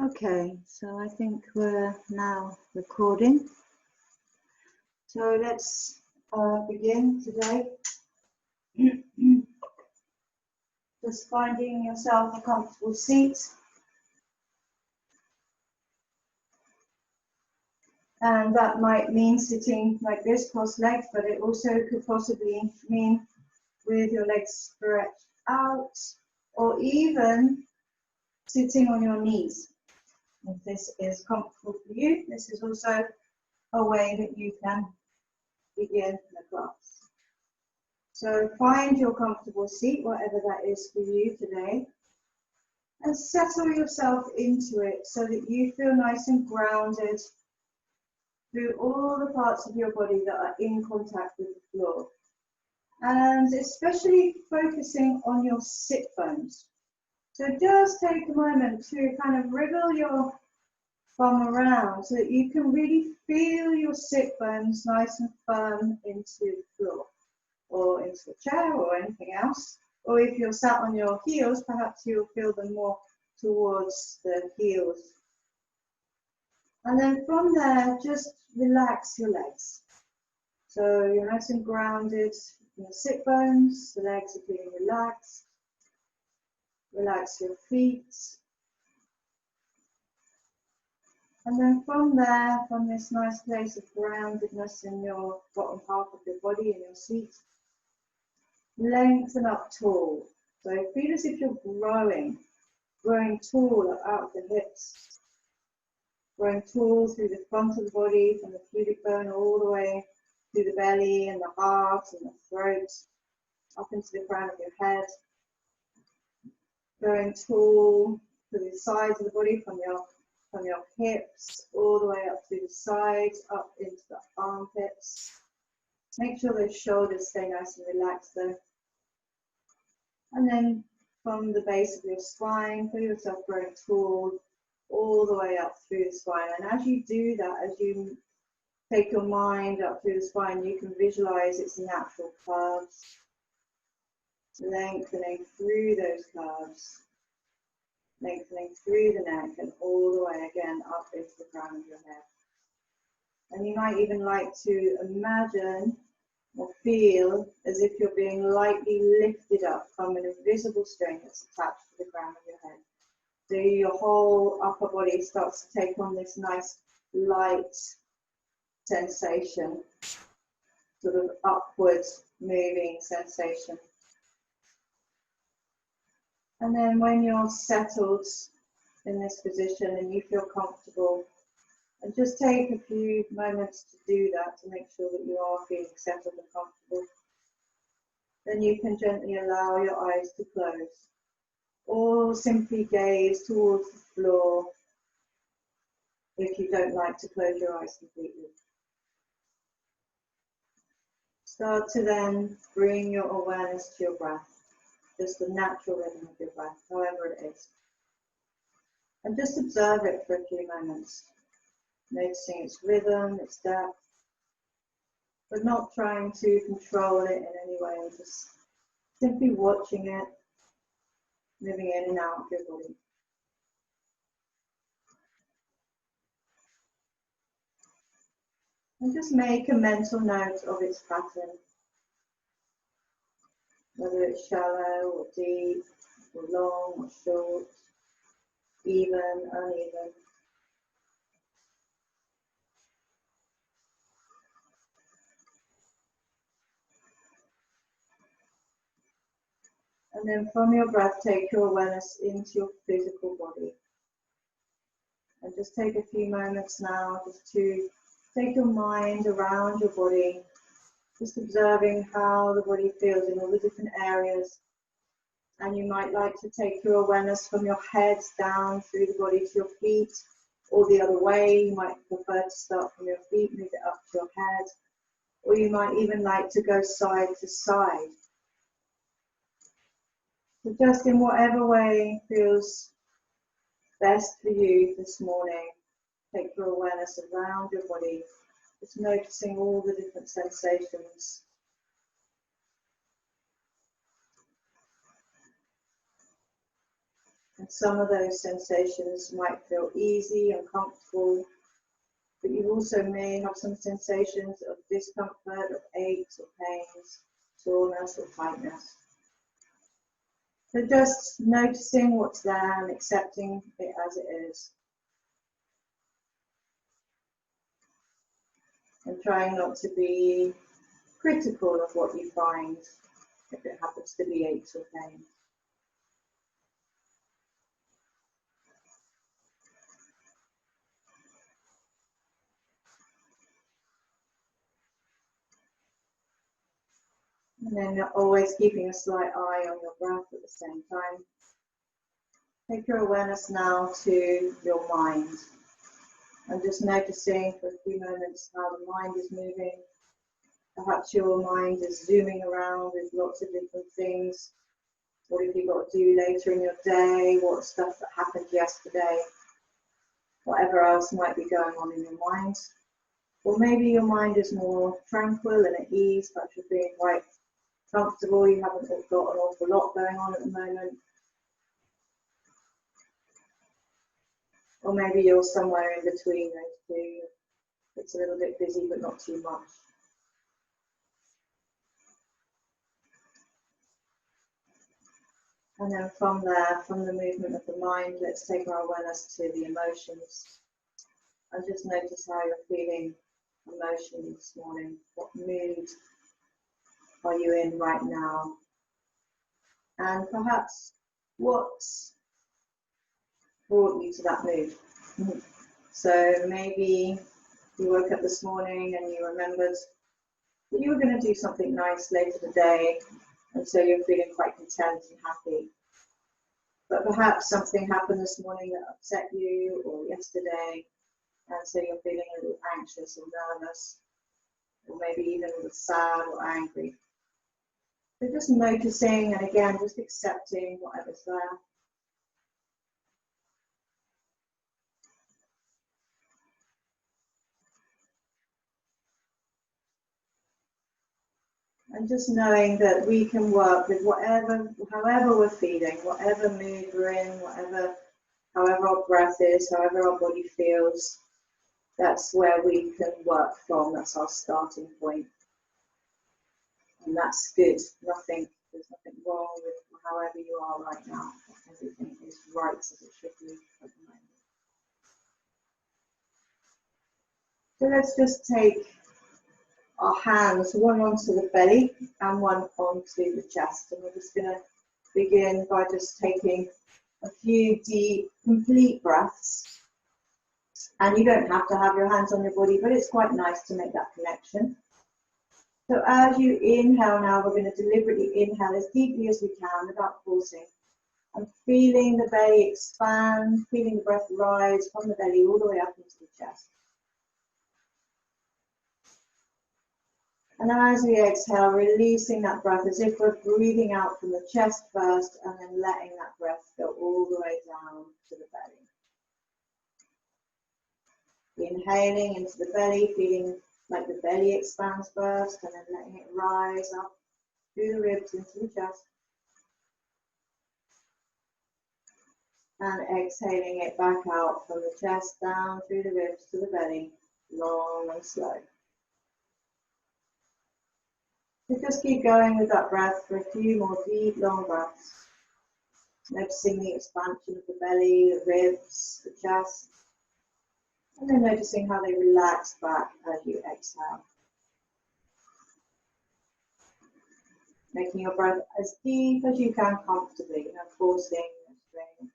Okay, so I think we're now recording. So let's begin today. Just finding yourself a comfortable seat. And that might mean sitting like this, cross-legged, but it also could possibly mean with your legs stretched out, or even sitting on your knees. If this is comfortable for you, this is also a way that you can begin the class. So find your comfortable seat, whatever that is for you today, and settle yourself into it so that you feel nice and grounded through all the parts of your body that are in contact with the floor. And especially focusing on your sit bones. So just take a moment to kind of wriggle your bum around so that you can really feel your sit bones nice and firm into the floor, or into the chair or anything else. Or if you're sat on your heels, perhaps you'll feel them more towards the heels. And then from there, just relax your legs. So you're nice and grounded in the sit bones, the legs are feeling relaxed. Relax your feet. And then from there, from this nice place of groundedness in your bottom half of your body, in your seat, lengthen up tall. So feel as if you're growing tall out of the hips, growing tall through the front of the body, from the pubic bone all the way through the belly and the heart and the throat, up into the crown of your head, growing tall to the sides of the body, from your hips all the way up through the sides, up into the armpits. Make sure those shoulders stay nice and relaxed though. And then from the base of your spine, feel yourself growing tall all the way up through the spine. And as you do that, as you take your mind up through the spine, you can visualize its natural curves, lengthening through those curves, lengthening through the neck and all the way again up into the crown of your head. And you might even like to imagine or feel as if you're being lightly lifted up from an invisible string that's attached to the crown of your head. So your whole upper body starts to take on this nice light sensation, sort of upward moving sensation. And then when you're settled in this position and you feel comfortable, and just take a few moments to do that, to make sure that you are feeling settled and comfortable. Then you can gently allow your eyes to close, or simply gaze towards the floor if you don't like to close your eyes completely. Start to then bring your awareness to your breath, just the natural rhythm of your breath, however it is. And just observe it for a few moments, noticing its rhythm, its depth, but not trying to control it in any way, just simply watching it, moving in and out of your body. And just make a mental note of its pattern, whether it's shallow or deep, or long or short, even, uneven. And then from your breath, take your awareness into your physical body. And just take a few moments now just to take your mind around your body, just observing how the body feels in all the different areas. And you might like to take your awareness from your head down through the body to your feet, or the other way. You might prefer to start from your feet, move it up to your head, or you might even like to go side to side. So just in whatever way feels best for you this morning, take your awareness around your body, just noticing all the different sensations. And some of those sensations might feel easy and comfortable, but you also may have some sensations of discomfort, of aches or pains, soreness or tightness. So just noticing what's there and accepting it as it is. And trying not to be critical of what you find if it happens to be aches or pains. And then always keeping a slight eye on your breath at the same time. Take your awareness now to your mind. And just noticing for a few moments how the mind is moving. Perhaps your mind is zooming around with lots of different things. What have you got to do later in your day? What stuff that happened yesterday? Whatever else might be going on in your mind. Or maybe your mind is more tranquil and at ease, perhaps you're feeling quite comfortable, you haven't got an awful lot going on at the moment. Or maybe you're somewhere in between those two. It's a little bit busy, but not too much. And then from there, from the movement of the mind, let's take our awareness to the emotions. And just notice how you're feeling emotionally this morning. What mood are you in right now? And perhaps what's brought you to that mood? So maybe you woke up this morning and you remembered that you were going to do something nice later today, and so you're feeling quite content and happy. But perhaps something happened this morning that upset you, or yesterday, and so you're feeling a little anxious or nervous, or maybe even a little sad or angry. So just noticing, and again, just accepting whatever's there. And just knowing that we can work with whatever, however we're feeling, whatever mood we're in, however our breath is, however our body feels, that's where we can work from. That's our starting point. And that's good. There's nothing wrong with however you are right now. Everything is right as it should be at the moment. So let's just take our hands, one onto the belly and one onto the chest. And we're just going to begin by just taking a few deep, complete breaths. And you don't have to have your hands on your body, but it's quite nice to make that connection. So as you inhale now, we're going to deliberately inhale as deeply as we can without pausing. And feeling the belly expand, feeling the breath rise from the belly all the way up into the chest. And as we exhale, releasing that breath as if we're breathing out from the chest first and then letting that breath go all the way down to the belly. Inhaling into the belly, feeling like the belly expands first and then letting it rise up through the ribs into the chest. And exhaling it back out from the chest down through the ribs to the belly, long and slow. So just keep going with that breath for a few more deep, long breaths. Noticing the expansion of the belly, the ribs, the chest. And then noticing how they relax back as you exhale. Making your breath as deep as you can comfortably, no forcing, no straining.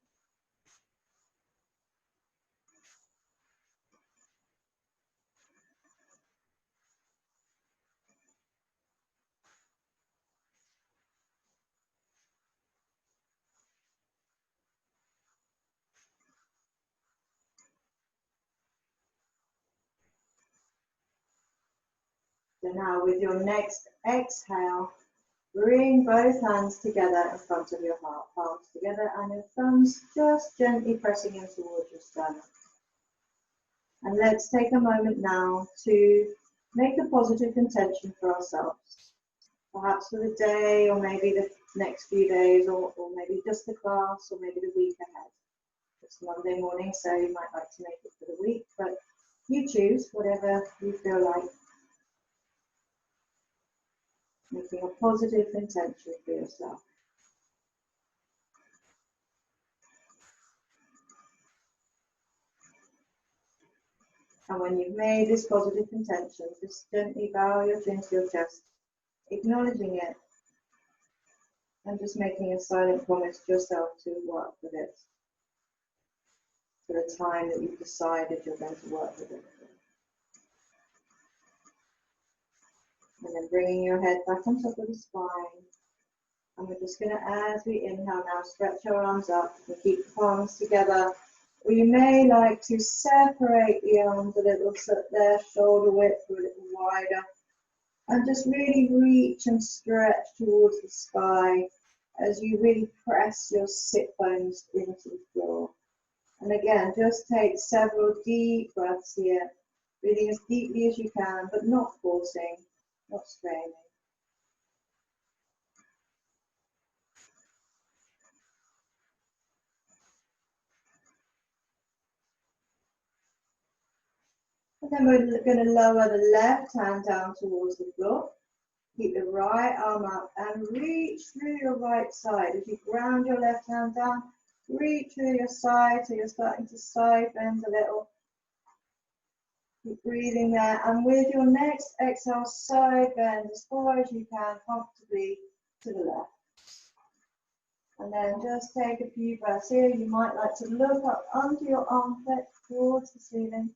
So now with your next exhale, bring both hands together in front of your heart, palms together and your thumbs just gently pressing in towards your sternum. And let's take a moment now to make a positive intention for ourselves. Perhaps for the day or maybe the next few days, or maybe just the class, or maybe the week ahead. It's Monday morning, so you might like to make it for the week, but you choose whatever you feel like. Making a positive intention for yourself. And when you've made this positive intention, just gently bow your chin to your chest, acknowledging it, and just making a silent promise to yourself to work with it for the time that you've decided you're going to work with it. And then bringing your head back on top of the spine. And we're just going to, as we inhale now, stretch our arms up and keep the palms together. Or you may like to separate the arms a little so that they're shoulder width or a little wider. And just really reach and stretch towards the sky as you really press your sit bones into the floor. And again, just take several deep breaths here, breathing as deeply as you can, but not forcing, not straining. And then we're going to lower the left hand down towards the floor. Keep the right arm up and reach through your right side. As you ground your left hand down, reach through your side so you're starting to side bend a little. Keep breathing there. And with your next exhale, side bend as far as you can comfortably to the left. And then just take a few breaths here. You might like to look up under your armpit towards the ceiling.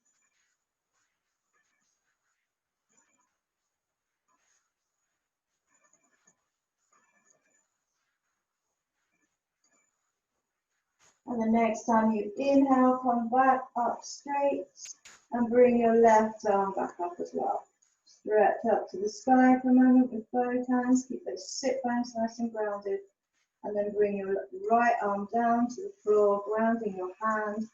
And the next time you inhale, come back up straight and bring your left arm back up as well. Stretch up to the sky for a moment with both hands. Keep those sit bones nice and grounded. And then bring your right arm down to the floor, grounding your hand.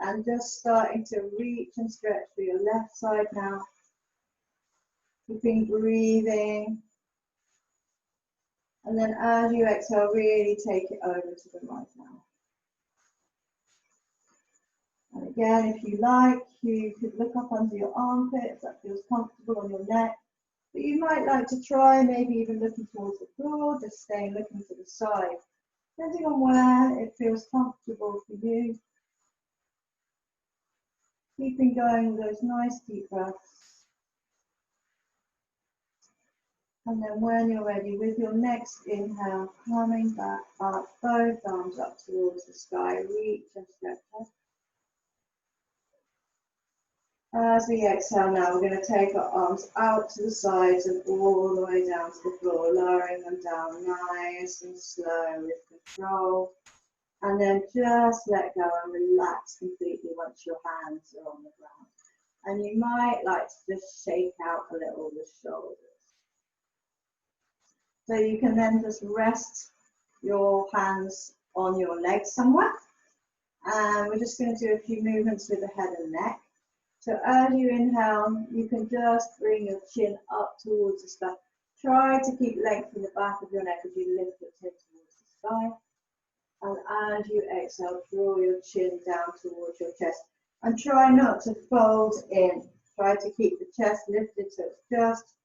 And just starting to reach and stretch for your left side now. Keeping breathing. And then as you exhale, really take it over to the right now. And again, if you like, you could look up under your armpit if that feels comfortable on your neck. But you might like to try maybe even looking towards the floor, just staying looking to the side. Depending on where it feels comfortable for you. Keeping going with those nice deep breaths. And then when you're ready, with your next inhale, coming back up, both arms up towards the sky, reach and stretch up. As we exhale now, we're going to take our arms out to the sides and all the way down to the floor, lowering them down nice and slow with control. And then just let go and relax completely once your hands are on the ground. And you might like to just shake out a little the shoulders. So you can then just rest your hands on your legs somewhere. And we're just going to do a few movements with the head and neck. So as you inhale, you can just bring your chin up towards the sky. Try to keep length in the back of your neck as you lift your chin towards the sky. And as you exhale, draw your chin down towards your chest. And try not to fold in. Try to keep the chest lifted so it's just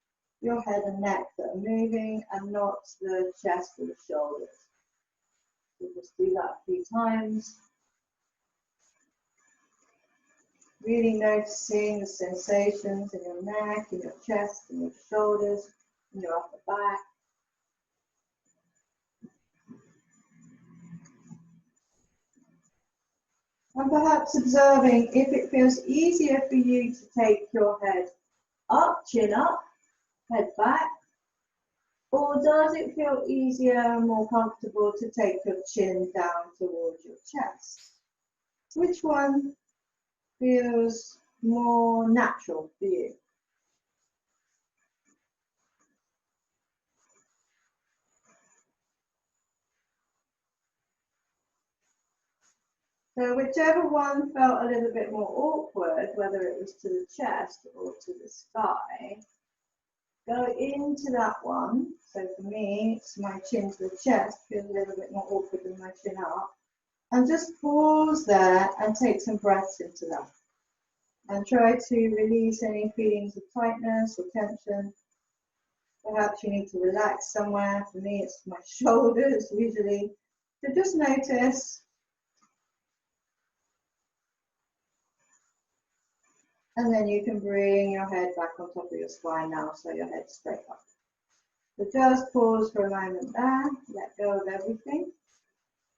your head and neck that are moving and not the chest or the shoulders. So just do that a few times. Really noticing the sensations in your neck, in your chest, in your shoulders, in your upper back. And perhaps observing if it feels easier for you to take your head up, chin up, head back, or does it feel easier and more comfortable to take your chin down towards your chest? Which one feels more natural for you? So whichever one felt a little bit more awkward, whether it was to the chest or to the sky, go into that one. So for me, it's my chin to the chest, feels a little bit more awkward than my chin up. And just pause there and take some breaths into that. And try to release any feelings of tightness or tension. Perhaps you need to relax somewhere. For me, it's my shoulders usually. So just notice. And then you can bring your head back on top of your spine now, so your head's straight up. So just pause for a moment there, let go of everything.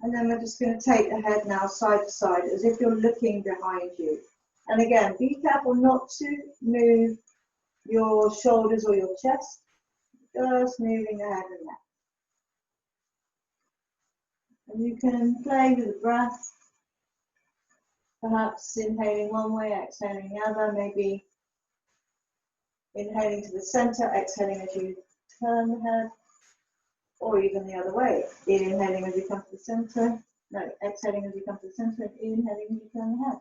And then we're just going to take the head now side to side, as if you're looking behind you. And again, be careful not to move your shoulders or your chest, just moving the head and neck. And you can play with the breath, perhaps inhaling one way, exhaling the other, maybe inhaling to the center, exhaling as you turn the head, or even the other way, inhaling as you come to the center, no, exhaling as you come to the center, and inhaling as you turn the head.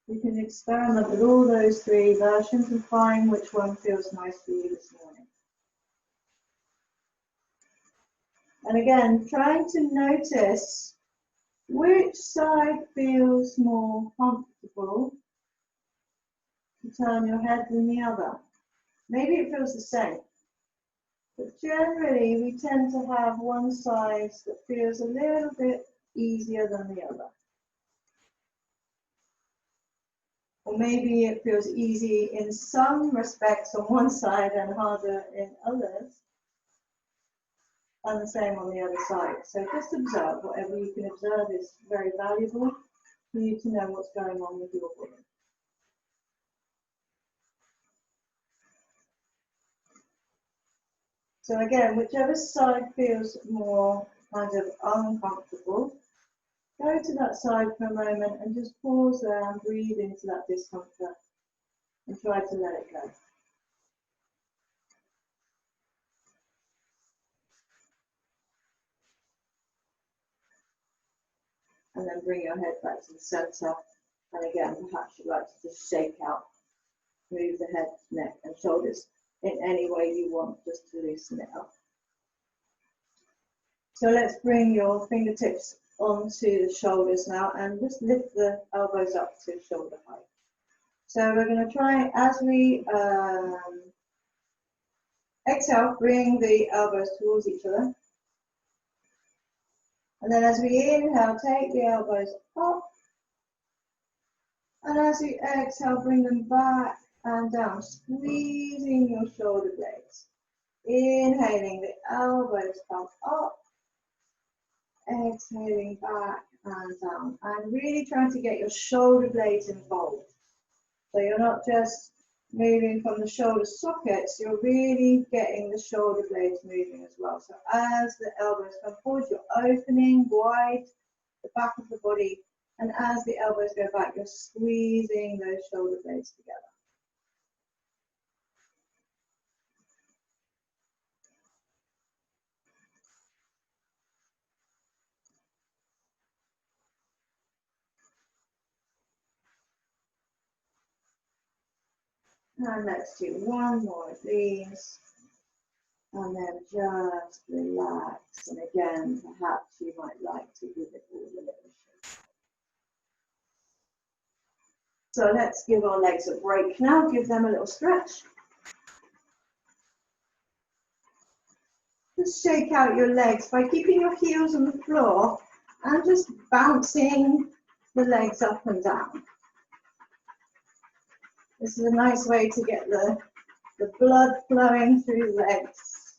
You can experiment with all those three versions and find which one feels nice for you this morning. And again, trying to notice which side feels more comfortable to turn your head than the other. Maybe it feels the same, but generally we tend to have one side that feels a little bit easier than the other. Or maybe it feels easy in some respects on one side and harder in others, and the same on the other side. So just observe. Whatever you can observe is very valuable for you to know what's going on with your body. So again, whichever side feels more kind of uncomfortable, go to that side for a moment and just pause there and breathe into that discomfort and try to let it go. And then bring your head back to the center. And again, perhaps you'd like to just shake out, move the head, neck and shoulders in any way you want, just to loosen it up. So let's bring your fingertips onto the shoulders now and just lift the elbows up to shoulder height. So we're going to try, as we exhale, bring the elbows towards each other. And then as we inhale, take the elbows up. And as you exhale, bring them back and down, squeezing your shoulder blades. Inhaling, the elbows come up. Exhaling back and down. And really trying to get your shoulder blades involved. So you're not just moving from the shoulder sockets, you're really getting the shoulder blades moving as well. So as the elbows come forward, you're opening wide the back of the body. And as the elbows go back, you're squeezing those shoulder blades together. And let's do one more of these. And then just relax. And again, perhaps you might like to give it all a little shake. So let's give our legs a break now. Give them a little stretch. Just shake out your legs by keeping your heels on the floor and just bouncing the legs up and down. This is a nice way to get the blood flowing through the legs.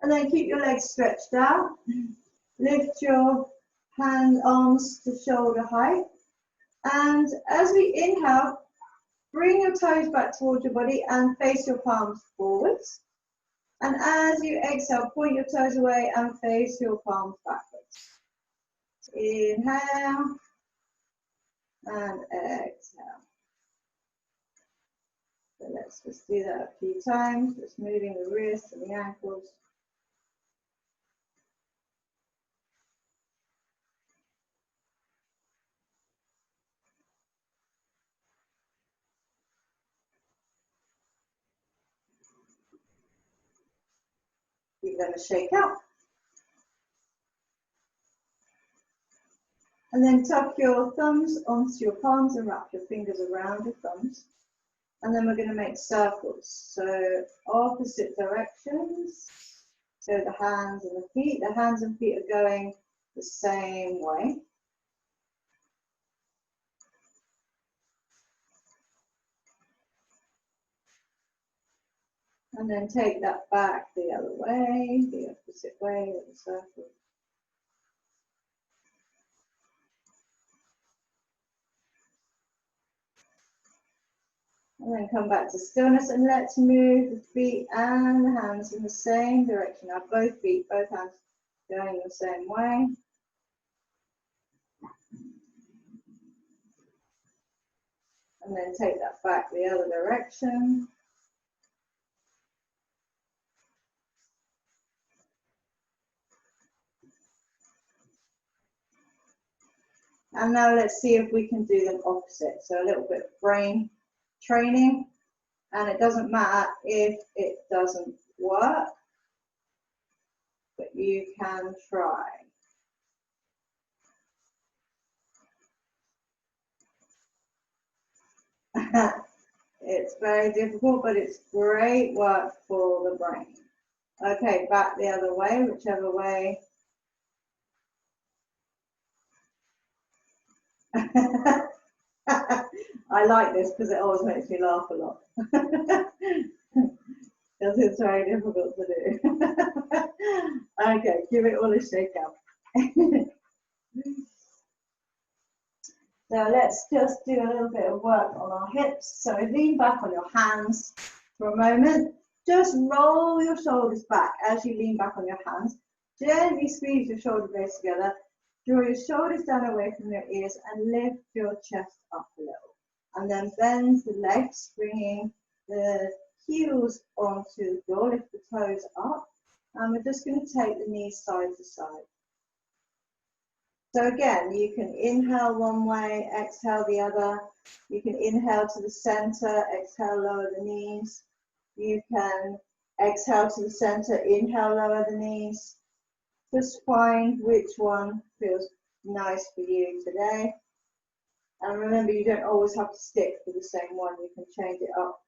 And then keep your legs stretched out. Lift your arms to shoulder height. And as we inhale, bring your toes back towards your body and face your palms forwards. And as you exhale, point your toes away and face your palms backwards. Inhale and exhale. So let's just do that a few times, just moving the wrists and the ankles. them a shake out. And then tuck your thumbs onto your palms and wrap your fingers around your thumbs. And then we're going to make circles. So opposite directions. So the hands and the feet. The hands and feet are going the same way. And then take that back the other way, the opposite way of the circle. And then come back to stillness, and let's move the feet and the hands in the same direction. Now both feet, both hands going the same way. And then take that back the other direction. And now let's see if we can do them opposite. So a little bit of brain training. And it doesn't matter if it doesn't work, but you can try. It's very difficult, but it's great work for the brain. Okay, back the other way, whichever way. I like this because it always makes me laugh a lot. Because it's very difficult to do. Okay, give it all a shake out. So let's just do a little bit of work on our hips. So lean back on your hands for a moment. Just roll your shoulders back as you lean back on your hands. Gently squeeze your shoulder blades together. Draw your shoulders down away from your ears and lift your chest up a little. And then bend the legs, bringing the heels onto the floor. Lift the toes up. And we're just going to take the knees side to side. So again, you can inhale one way, exhale the other. You can inhale to the center, exhale, lower the knees. You can exhale to the center, inhale, lower the knees. Just find which one feels nice for you today. And remember, you don't always have to stick with the same one. You can change it up.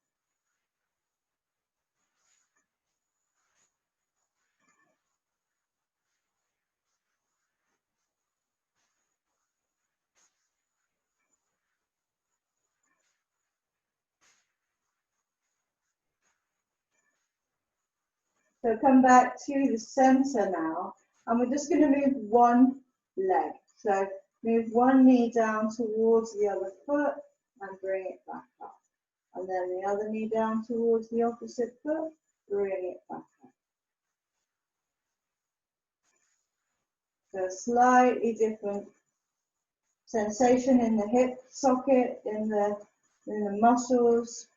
So come back to the center now, and we're just going to move one leg. So move one knee down towards the other foot and bring it back up. And then the other knee down towards the opposite foot, bring it back up. So a slightly different sensation in the hip socket, in the muscles.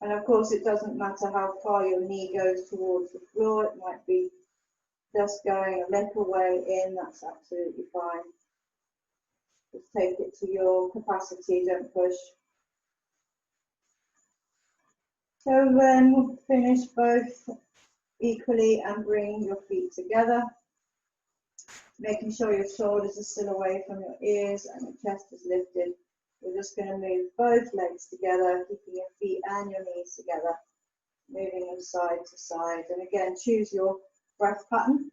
And of course, it doesn't matter how far your knee goes towards the floor. It might be just going a little way in. That's absolutely fine. Just take it to your capacity, don't push. So then we'll finish both equally and bring your feet together, making sure your shoulders are still away from your ears and your chest is lifted. We're just going to move both legs together, keeping your feet and your knees together, moving them side to side. And again, choose your breath pattern.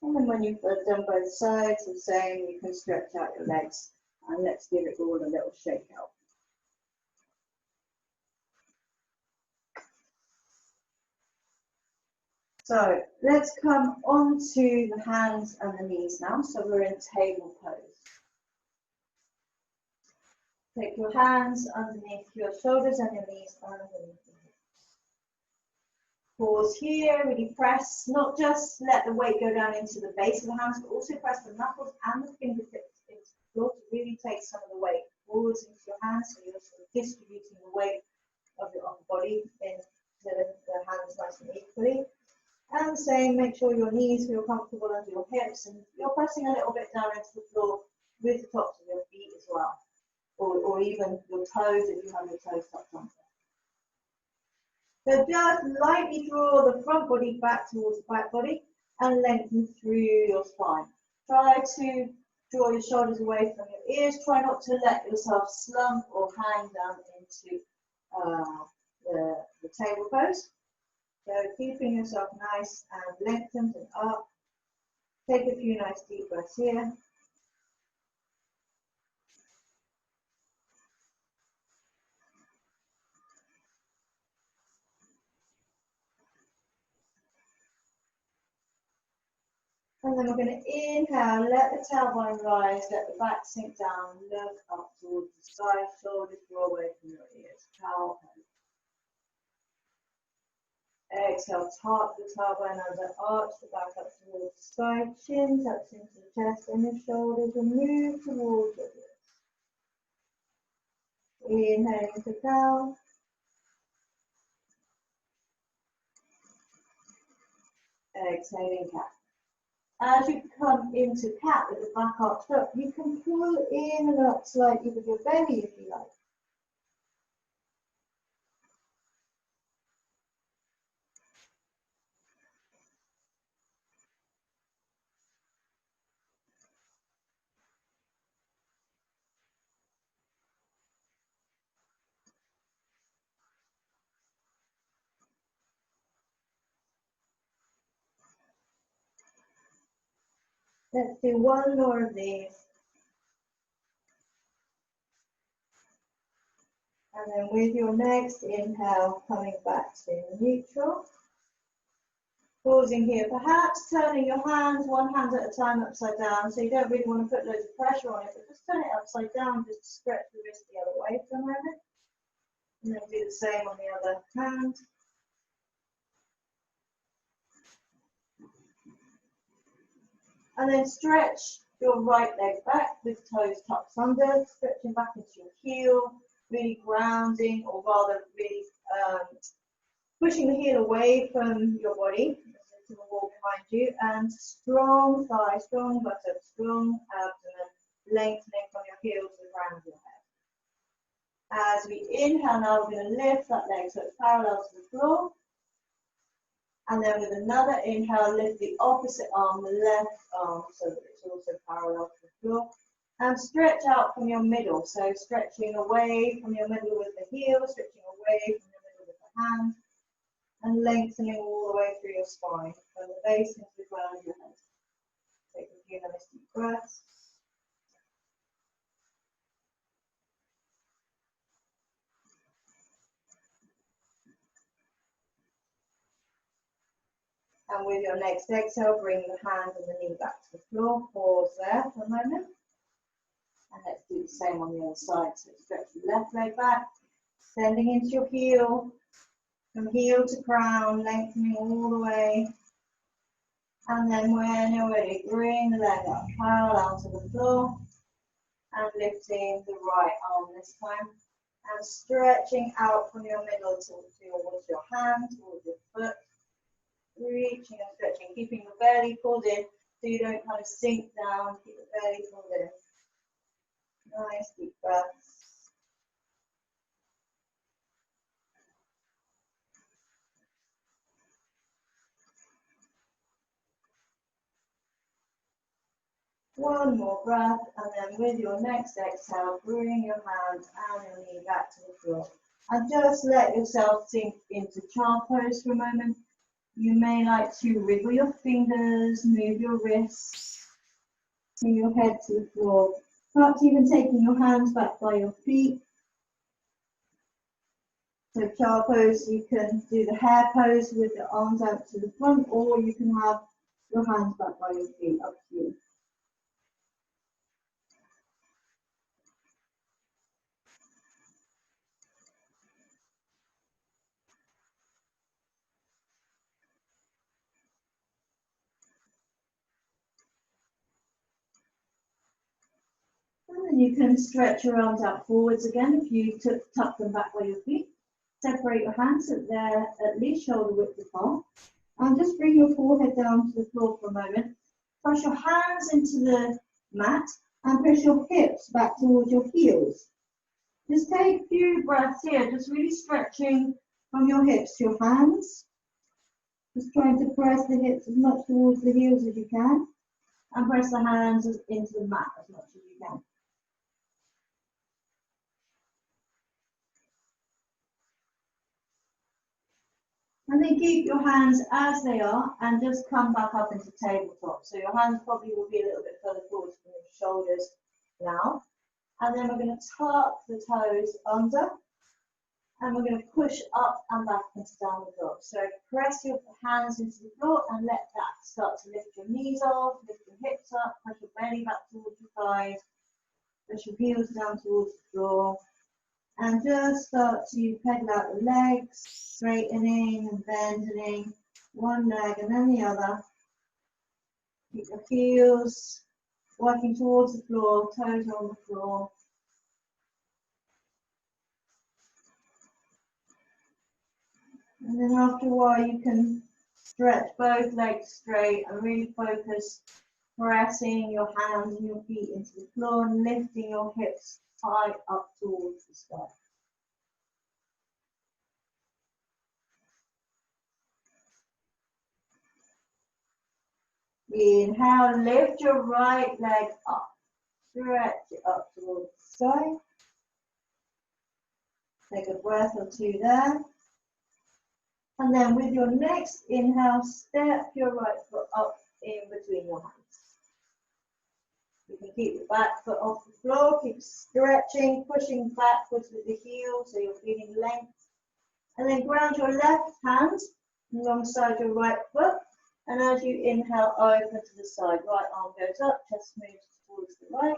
And then when you've done both sides, the same, you can stretch out your legs. And let's give it all a little shake out. So let's come onto the hands and the knees now. So we're in table pose. Take your hands underneath your shoulders and your knees underneath your hips. Pause here, really press, not just let the weight go down into the base of the hands, but also press the knuckles and the fingertips into the floor to really take some of the weight forwards into your hands, so you're sort of distributing the weight of your upper body into the hands nice and equally. And the same, make sure your knees feel comfortable under your hips, and you're pressing a little bit down into the floor with the tops of your feet as well, or even your toes if you have your toes tucked under. So just lightly draw the front body back towards the back body and lengthen through your spine. Try to draw your shoulders away from your ears. Try not to let yourself slump or hang down into the table pose. So keeping yourself nice and lengthened and up. Take a few nice deep breaths here. And then we're going to inhale, let the tailbone rise, let the back sink down, look up towards the side, shoulders draw away from your ears. Cow pose. Exhale, tuck the tailbone under, arch the back up towards the side, chin tucks into the chest, and your shoulders will move towards your ears. Inhaling to cow. Exhaling cat. As you come into cat with the back arched up, you can pull in and up slightly with your belly if you like. Let's do one more of these. And then with your next inhale, coming back to neutral. Pausing here, perhaps turning your hands one hand at a time upside down, so you don't really want to put loads of pressure on it, but just turn it upside down, just to stretch the wrist the other way for a moment. And then do the same on the other hand. And then stretch your right leg back with toes tucked under, stretching back into your heel, really grounding, or rather really pushing the heel away from your body, to the wall behind you, and strong thigh, strong buttock, strong abdomen, lengthening from your heel to the ground of your head. As we inhale now, we're going to lift that leg so it's parallel to the floor. And then with another inhale, lift the opposite arm, the left arm, so that it's also parallel to the floor. And stretch out from your middle, so stretching away from your middle with the heel, stretching away from your middle with the hand, and lengthening all the way through your spine, from the base into the ground of your head. Take a few nice deep breaths. And with your next exhale, bring the hand and the knee back to the floor. Pause there for a moment. And let's do the same on the other side. So stretch the left leg back, extending into your heel, from heel to crown, lengthening all the way. And then when you're ready, bring the leg up parallel to the floor and lifting the right arm this time. And stretching out from your middle towards your hand, towards your foot. Reaching and stretching, keeping the belly pulled in so you don't kind of sink down, keep the belly pulled in. Nice deep breaths. One more breath, and then with your next exhale, bring your hand and your knee back to the floor. And just let yourself sink into child pose for a moment. You may like to wriggle your fingers, move your wrists, bring your head to the floor. Perhaps even taking your hands back by your feet. So child pose, you can do the hare pose with the arms out to the front, or you can have your hands back by your feet, up to you. And you can stretch your arms out forwards again if you tuck them back by your feet. Separate your hands so they're at least shoulder width apart. And just bring your forehead down to the floor for a moment. Push your hands into the mat and push your hips back towards your heels. Just take a few breaths here, just really stretching from your hips to your hands. Just trying to press the hips as much towards the heels as you can. And press the hands into the mat as much as you can. And then keep your hands as they are and just come back up into tabletop. So your hands probably will be a little bit further forward from your shoulders now. And then we're going to tuck the toes under. And we're going to push up and back into downward dog. So press your hands into the floor and let that start to lift your knees off, lift your hips up, push your belly back towards your thighs, push your heels down towards the floor. And just start to pedal out the legs, straightening and bending one leg and then the other. Keep your heels working towards the floor, toes on the floor. And then after a while you can stretch both legs straight and really focus pressing your hands and your feet into the floor and lifting your hips high up towards the sky. Inhale, lift your right leg up. Stretch it up towards the sky. Take a breath or two there. And then with your next inhale, step your right foot up in between your hands. You can keep the back foot off the floor, keep stretching, pushing backwards with the heel so you're feeling length. And then ground your left hand alongside your right foot. And as you inhale, open to the side. Right arm goes up, chest moves towards the right.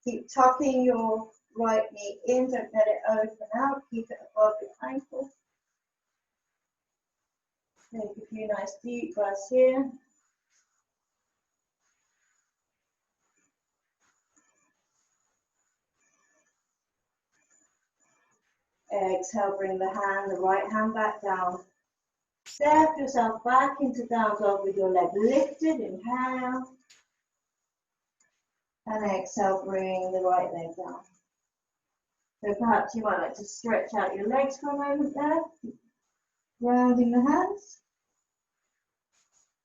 Keep tucking your right knee in, don't let it open out. Keep it above your ankle. Take a few nice deep breaths here. Exhale, bring the right hand back down. Step yourself back into down dog with your leg lifted. Inhale. And exhale, bring the right leg down. So perhaps you might like to stretch out your legs for a moment there. Grounding the hands.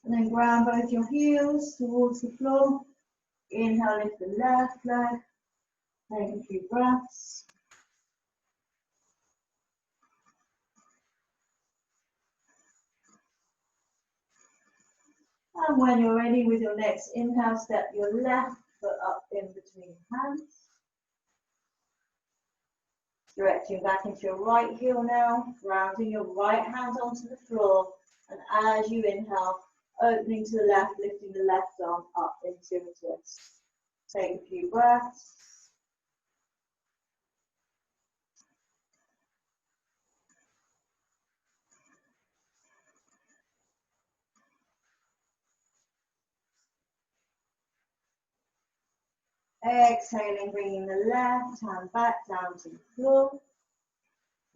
And then ground both your heels towards the floor. Inhale, lift the left leg. Take a few breaths. And when you're ready with your next inhale, step your left foot up in between hands. Stretching back into your right heel now, grounding your right hand onto the floor. And as you inhale, opening to the left, lifting the left arm up into a twist. Take a few breaths. Exhaling, bringing the left hand back down to the floor.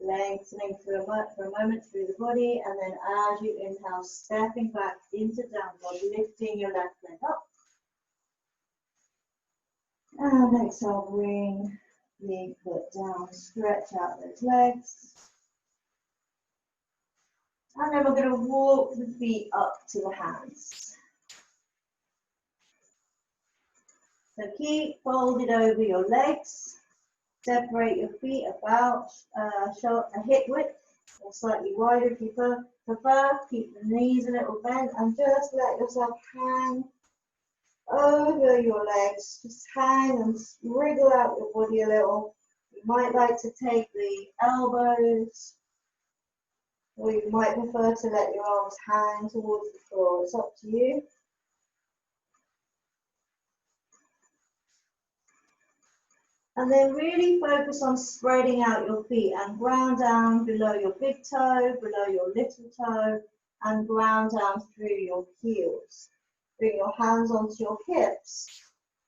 Lengthening for a moment through the body, and then as you inhale, stepping back into down dog, lifting your left leg up. And exhale, bring the foot down, stretch out those legs. And then we're going to walk the feet up to the hands. So keep folded over your legs. Separate your feet about a hip width or slightly wider if you prefer. Keep the knees a little bent and just let yourself hang over your legs. Just hang and wriggle out your body a little. You might like to take the elbows, or you might prefer to let your arms hang towards the floor. It's up to you. And then really focus on spreading out your feet and ground down below your big toe, below your little toe, and ground down through your heels. Bring your hands onto your hips.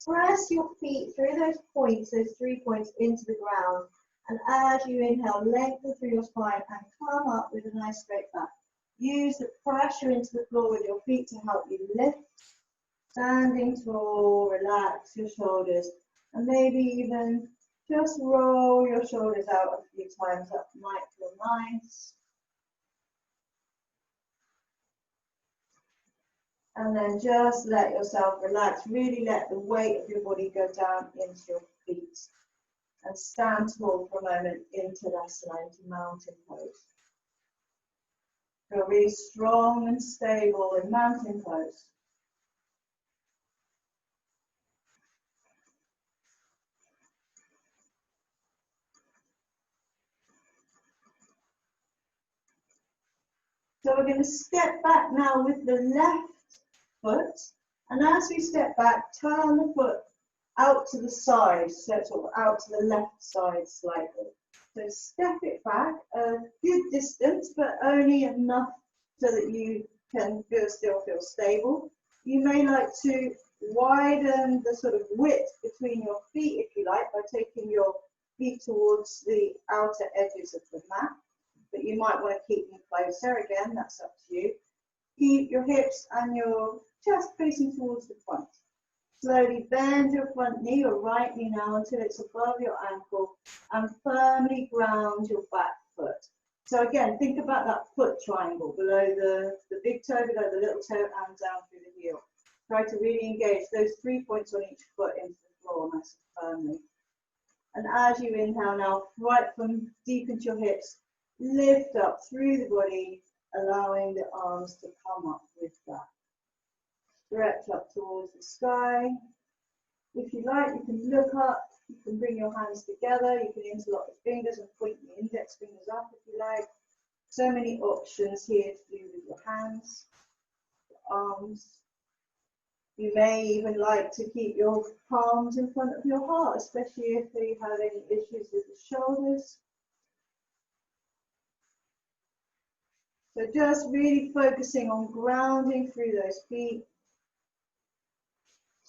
press your feet through those points, those 3 points, into the ground. And as you inhale, lengthen through your spine and come up with a nice straight back. Use the pressure into the floor with your feet to help you lift. Standing tall, relax your shoulders, and maybe even just roll your shoulders out a few times. That might feel nice. And then just let yourself relax. Really let the weight of your body go down into your feet. And stand tall for a moment into Tadasana, into mountain pose. Feel really strong and stable in mountain pose. So we're going to step back now with the left foot. And as we step back, turn the foot out to the side, so sort of out to the left side slightly. So step it back a good distance, but only enough so that you can still feel stable. You may like to widen the sort of width between your feet, if you like, by taking your feet towards the outer edges of the mat. But you might want to keep them closer. Again, that's up to you. Keep your hips and your chest facing towards the front. Slowly bend your front knee, your right knee now, until it's above your ankle, and firmly ground your back foot. So again, think about that foot triangle below the big toe, below the little toe, and down through the heel. Try to really engage those 3 points on each foot into the floor nice and firmly. And as you inhale now, right from deep into your hips, lift up through the body, allowing the arms to come up with that. Stretch up towards the sky. If you like, you can look up, you can bring your hands together, you can interlock the fingers and point the index fingers up if you like. So many options here to do with your hands, your arms. You may even like to keep your palms in front of your heart, especially if you have any issues with the shoulders. So just really focusing on grounding through those feet.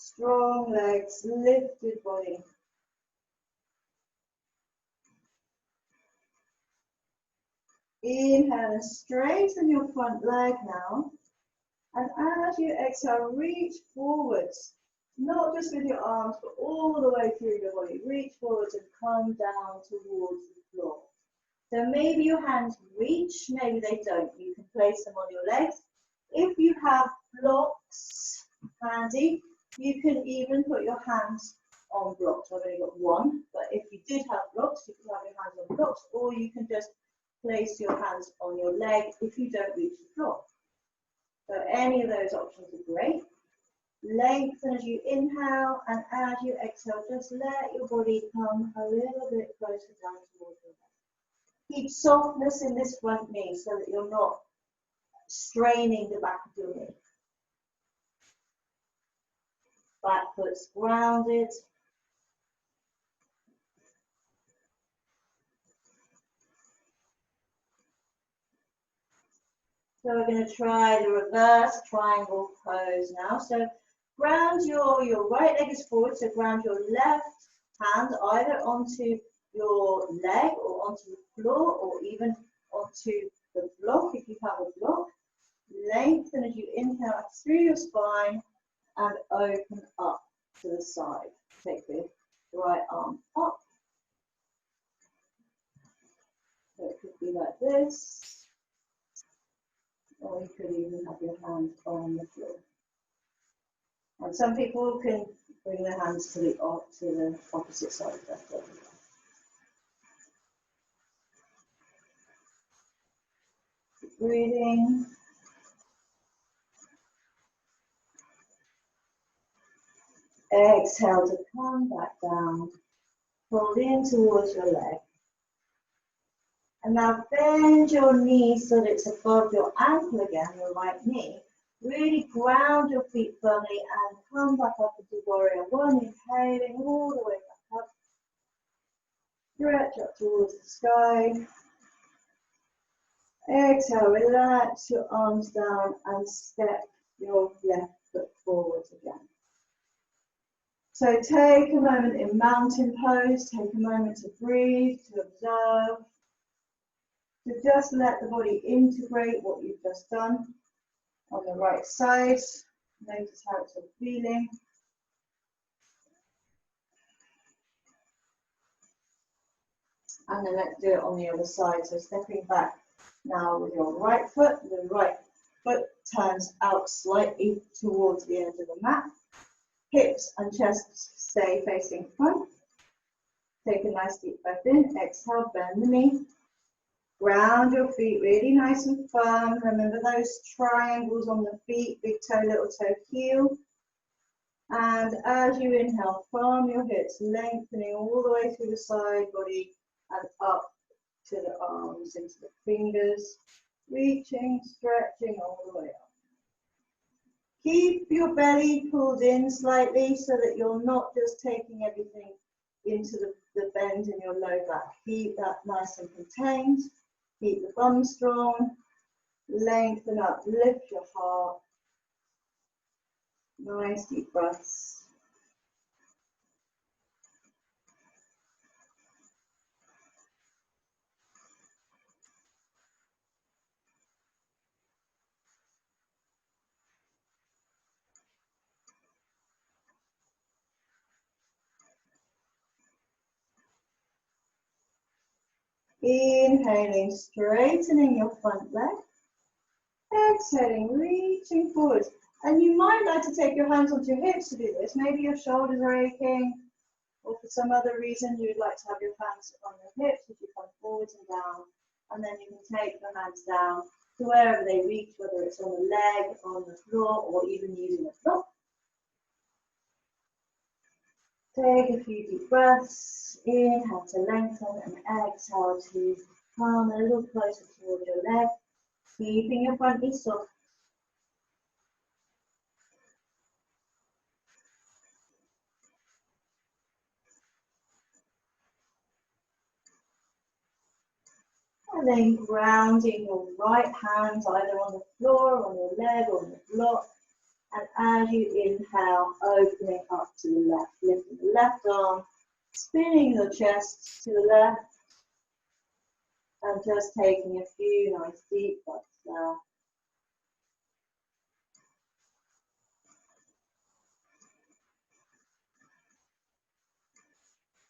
Strong legs, lifted body. Inhale and straighten your front leg now. And as you exhale, reach forwards. Not just with your arms, but all the way through your body. Reach forwards and come down towards the floor. So maybe your hands reach, maybe they don't. You can place them on your legs. If you have blocks handy, you can even put your hands on blocks. I've only got one, but if you did have blocks, you can have your hands on blocks, or you can just place your hands on your leg if you don't reach the floor. So any of those options are great. Lengthen as you inhale, and as you exhale, just let your body come a little bit closer down towards your leg. Keep softness in this front knee so that you're not straining the back of your knee. Back foot's grounded. So we're going to try the reverse triangle pose now. So ground your right leg is forward, so ground your left hand either onto your leg or onto the floor or even onto the block if you have a block. Lengthen as you inhale through your spine and open up to the side. Take the right arm up. So it could be like this, or you could even have your hands on the floor. And some people can bring their hands to the opposite side of their foot. Breathing. Exhale to come back down. Pull in towards your leg. And now bend your knee so that it's above your ankle again, your right knee. Really ground your feet firmly and come back up into warrior one, inhaling all the way back up. Stretch up towards the sky. Exhale, relax your arms down and step your left foot forward again. So take a moment in mountain pose, take a moment to breathe, to observe, to just let the body integrate what you've just done on the right side. Notice how it's all feeling. And then let's do it on the other side. So stepping back now with your right foot, the right foot turns out slightly towards the edge of the mat. Hips and chest stay facing front. Take a nice deep breath in, exhale, bend the knee. Ground your feet really nice and firm. Remember those triangles on the feet, big toe, little toe, heel. And as you inhale, from your hips, lengthening all the way through the side body and up to the arms, into the fingers, reaching, stretching all the way up. Keep your belly pulled in slightly so that you're not just taking everything into the bend in your low back. Keep that nice and contained. Keep the bum strong. Lengthen up, lift your heart. Nice deep breaths. Inhaling, straightening your front leg. Exhaling, reaching forward. And you might like to take your hands onto your hips to do this. Maybe your shoulders are aching, or for some other reason you'd like to have your hands on your hips as you come forwards and down. And then you can take your hands down to wherever they reach, whether it's on the leg, on the floor, or even using a block. Take a few deep breaths. Inhale to lengthen and exhale to come a little closer towards your leg. Keeping your front knee soft. And then grounding your right hands either on the floor, on your leg, or on the block. And as you inhale, opening up to the left, lifting the left arm, spinning your chest to the left, and just taking a few nice deep breaths there.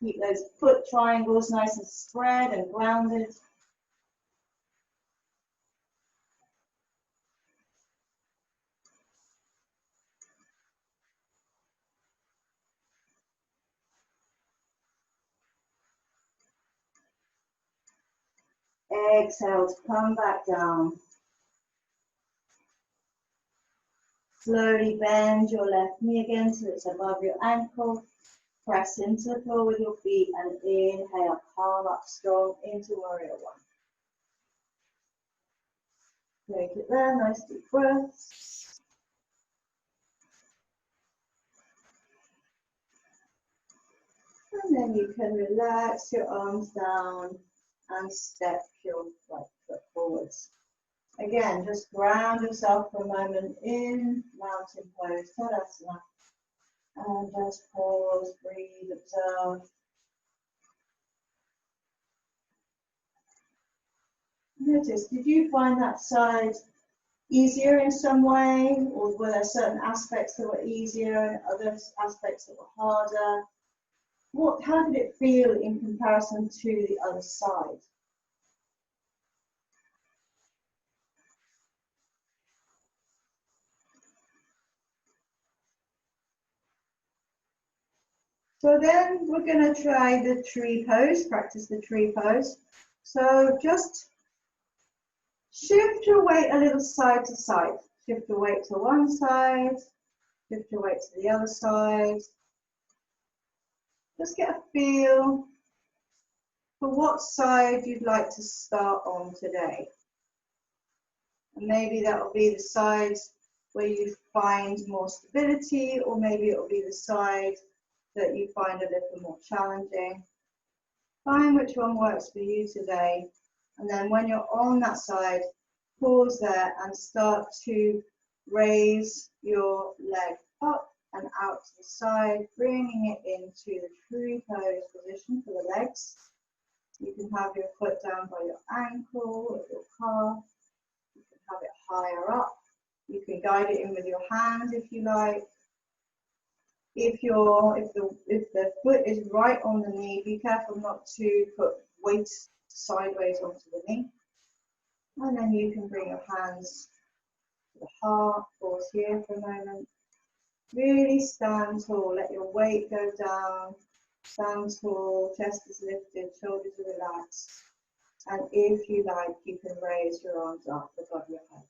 Keep those foot triangles nice and spread and grounded. Exhale to come back down. Slowly bend your left knee again so it's above your ankle. Press into the floor with your feet and inhale, palm up strong into warrior one. Take it there, nice deep breaths. And then you can relax your arms down and step your right foot forwards. Again, just ground yourself for a moment in mountain pose, Tadasana. And just pause, breathe, observe. Notice, did you find that side easier in some way, or were there certain aspects that were easier and other aspects that were harder? How did it feel in comparison to the other side? So then we're going to try the tree pose, practice the tree pose. So just shift your weight a little side to side. Shift your weight to one side, shift your weight to the other side. Just get a feel for what side you'd like to start on today. And maybe that will be the side where you find more stability, or maybe it will be the side that you find a little more challenging. Find which one works for you today. And then when you're on that side, pause there and start to raise your leg up and out to the side, bringing it into the tree pose position for the legs. You can have your foot down by your ankle or your calf. You can have it higher up. You can guide it in with your hand if you like. If the foot is right on the knee, be careful not to put weight sideways onto the knee. And then you can bring your hands to the heart, pause here for a moment. Really stand tall, let your weight go down. Stand tall, chest is lifted, shoulders are relaxed. And if you like, you can raise your arms up above your head.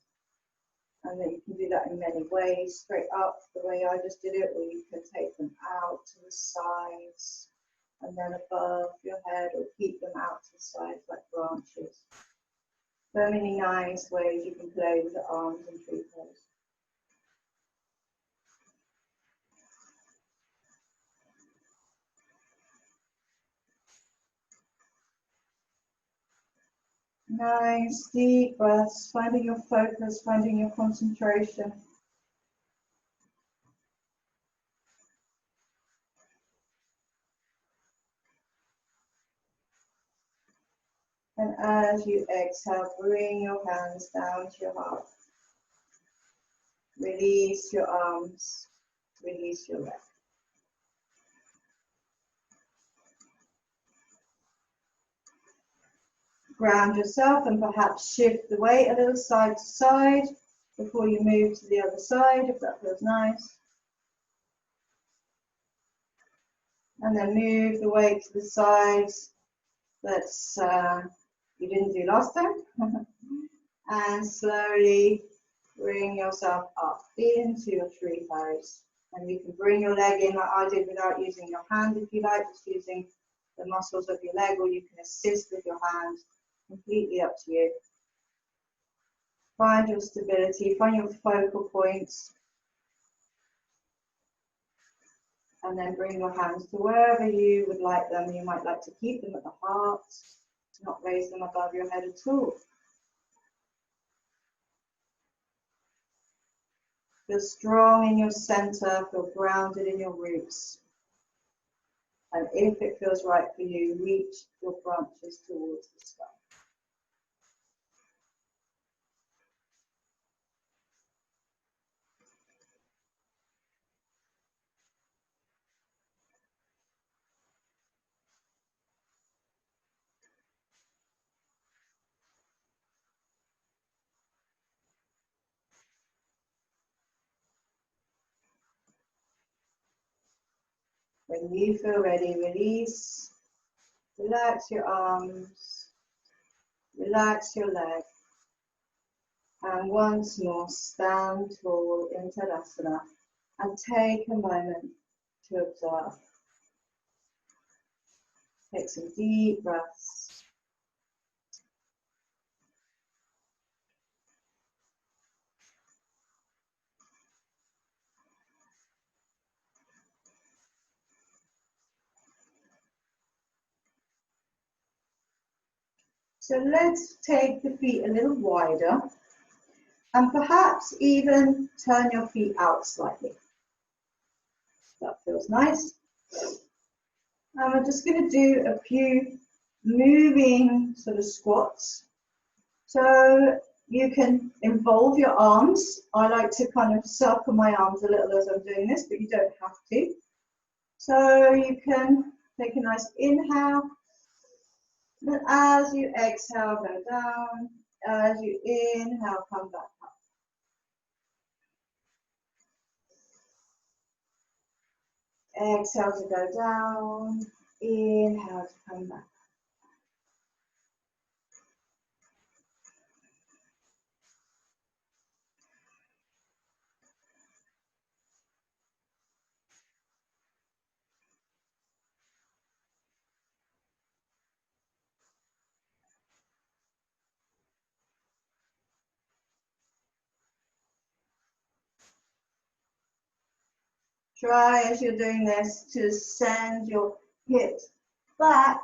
And then you can do that in many ways, straight up the way I just did it, or you can take them out to the sides and then above your head, or keep them out to the sides like branches. So many nice ways you can play with the arms in tree pose. Nice deep breaths, finding your focus, finding your concentration. And as you exhale, bring your hands down to your heart. Release your arms, release your legs. Ground yourself and perhaps shift the weight a little side to side before you move to the other side, if that feels nice. And then move the weight to the sides that you didn't do last time. And slowly bring yourself up into your tree pose. And you can bring your leg in like I did without using your hand if you like, just using the muscles of your leg, or you can assist with your hand. Completely up to you. Find your stability, find your focal points, and then bring your hands to wherever you would like them. You might like to keep them at the heart, not raise them above your head at all. Feel strong in your center, feel grounded in your roots. And if it feels right for you, reach your branches towards the sky. When you feel ready, release. Relax your arms. Relax your leg. And once more, stand tall in Tadasana and take a moment to observe. Take some deep breaths. So let's take the feet a little wider and perhaps even turn your feet out slightly. That feels nice. And we're just going to do a few moving sort of squats. So you can involve your arms. I like to kind of circle my arms a little as I'm doing this, but you don't have to. So you can take a nice inhale. Then as you exhale, go down. As you inhale, come back up. Exhale to go down. Inhale to come back. Try as you're doing this to send your hips back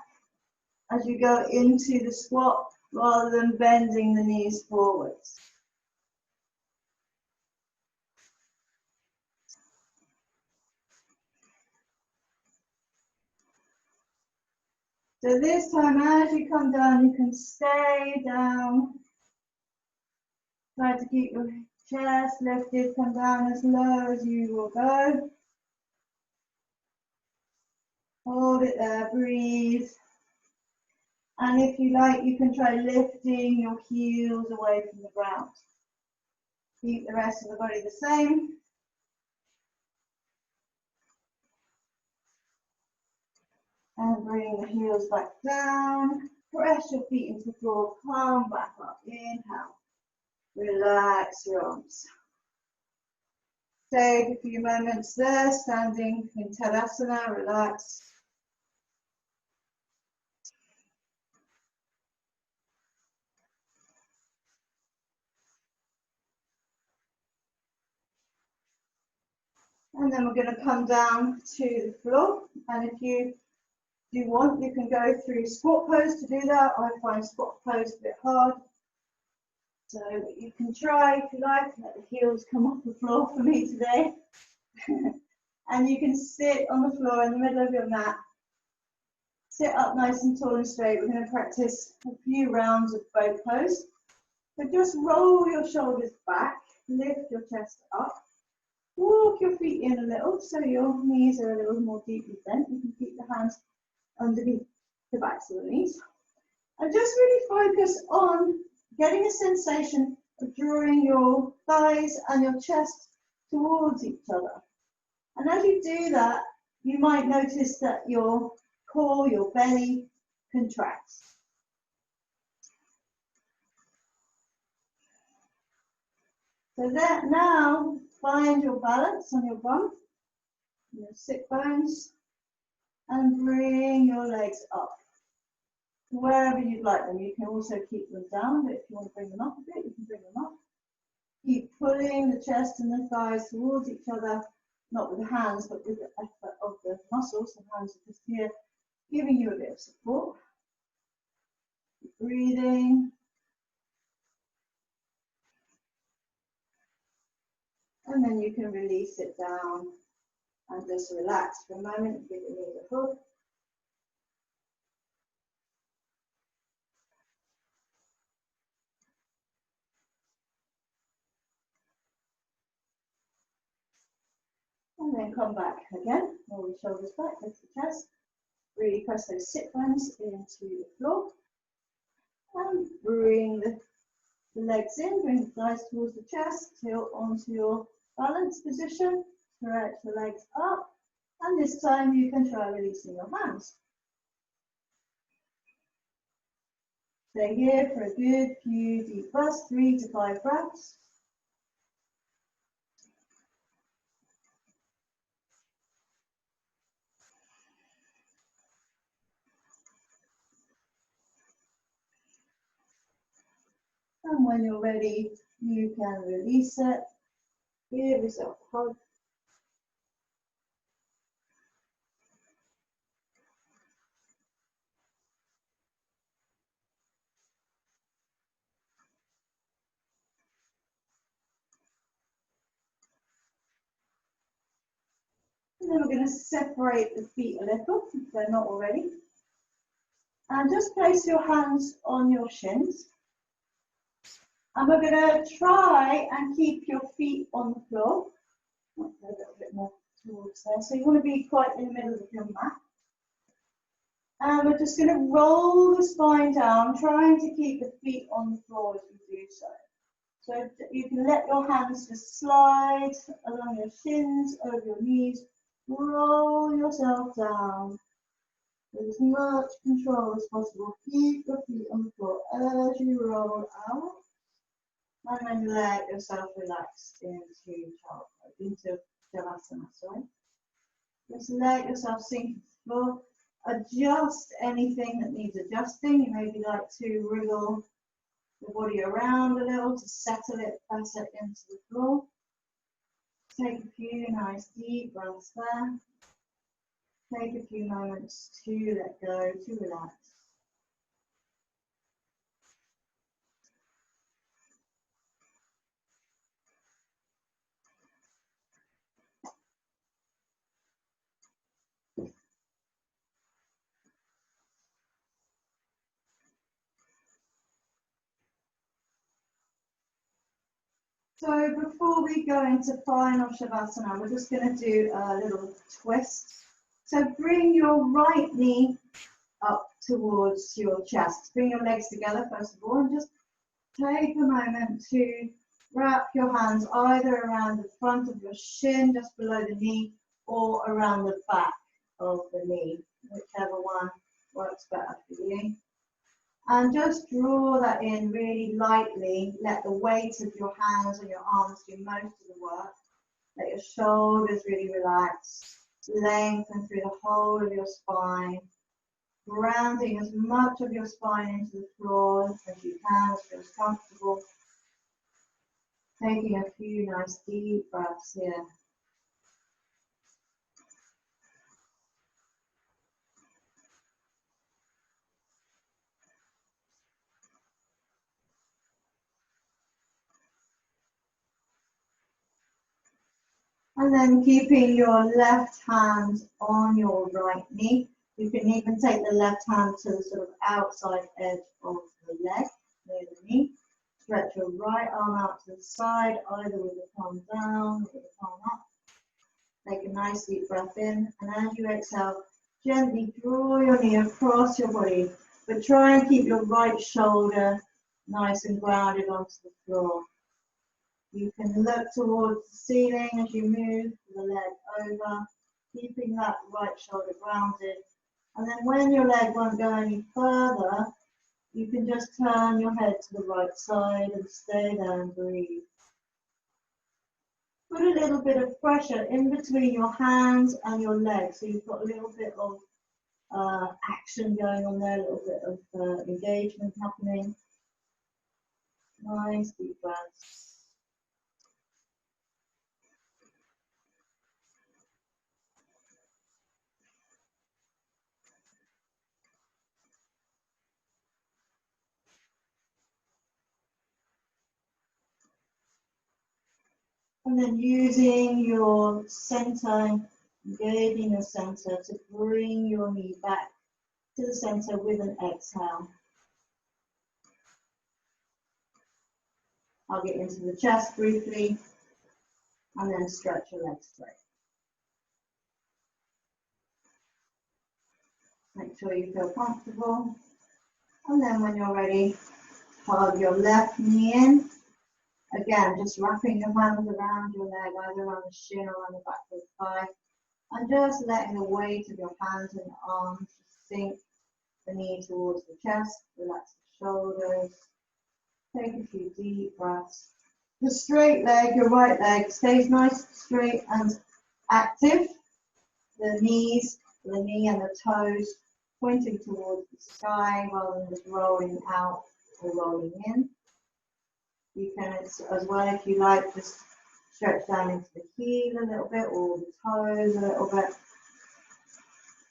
as you go into the squat rather than bending the knees forwards. So this time, as you come down, you can stay down. Try to keep your chest lifted, come down as low as you will go. Hold it there, breathe. And if you like, you can try lifting your heels away from the ground. Keep the rest of the body the same. And bring the heels back down. Press your feet into the floor, come back up. Inhale. Relax your arms. Take a few moments there, standing in Tadasana, relax. And then we're going to come down to the floor. And if you do want, you can go through squat pose to do that. I find squat pose a bit hard. So you can try, if you like, let the heels come off the floor for me today. And you can sit on the floor in the middle of your mat. Sit up nice and tall and straight. We're going to practice a few rounds of bow pose. So just roll your shoulders back, lift your chest up. Walk your feet in a little so your knees are a little more deeply bent. You can keep the hands underneath the backs of the knees. And just really focus on getting a sensation of drawing your thighs and your chest towards each other. And as you do that, you might notice that your core, your belly contracts. So that now, find your balance on your bum, your sit bones, and bring your legs up. Wherever you'd like them. You can also keep them down, but if you want to bring them up a bit, you can bring them up. Keep pulling the chest and the thighs towards each other, not with the hands, but with the effort of the muscles. The hands are just here, giving you a bit of support. Keep breathing. And then you can release it down and just relax for a moment, give your knees a hug. And then come back again, roll the shoulders back, lift the chest. Really press those sit bones into the floor. And bring the legs in, bring the thighs towards the chest, tilt onto your balance position, stretch the legs up. And this time you can try releasing your hands. Stay here for a good few deep breaths, 3 to 5 breaths. And when you're ready, you can release it. Give yourself a hug. And then we're going to separate the feet a little, if they're not already. And just place your hands on your shins. And we're going to try and keep your feet on the floor. A little bit more towards there. So you want to be quite in the middle of your mat. And we're just going to roll the spine down, trying to keep the feet on the floor as you do so. So you can let your hands just slide along your shins, over your knees. Roll yourself down with as much control as possible. Keep your feet on the floor as you roll out. And then let yourself relax into Shavasana, sorry. Just let yourself sink to the floor. Adjust anything that needs adjusting. You maybe like to wriggle the body around a little to settle it better into the floor. Take a few nice deep breaths there. Take a few moments to let go, to relax. So before we go into final Shavasana, we're just going to do a little twist. So bring your right knee up towards your chest. Bring your legs together first of all, and just take a moment to wrap your hands either around the front of your shin, just below the knee, or around the back of the knee, whichever one works better for you. And just draw that in really lightly. Let the weight of your hands and your arms do most of the work. Let your shoulders really relax. Lengthen through the whole of your spine. Grounding as much of your spine into the floor as you can, as feels comfortable. Taking a few nice deep breaths here. And then keeping your left hand on your right knee. You can even take the left hand to the sort of outside edge of the leg, near the knee. Stretch your right arm out to the side, either with the palm down or the palm up. Take a nice deep breath in, and as you exhale, gently draw your knee across your body, but try and keep your right shoulder nice and grounded onto the floor. You can look towards the ceiling as you move the leg over, keeping that right shoulder grounded. And then when your leg won't go any further, you can just turn your head to the right side and stay there and breathe. Put a little bit of pressure in between your hands and your legs, so you've got a little bit of action going on there, a little bit of engagement happening. Nice deep breaths. And then using your center, engaging your center to bring your knee back to the center with an exhale. I'll get into the chest briefly and then stretch your legs straight. Make sure you feel comfortable. And then when you're ready, hug your left knee in. Again, just wrapping your hands around your leg, either around the shin or on the back of the thigh. And just letting the weight of your hands and arms sink the knee towards the chest. Relax the shoulders. Take a few deep breaths. The straight leg, your right leg, stays nice, straight and active. The knees, the knee and the toes pointing towards the sky rather than just rolling out or rolling in. You can, as well, if you like, just stretch down into the heel a little bit or the toes a little bit.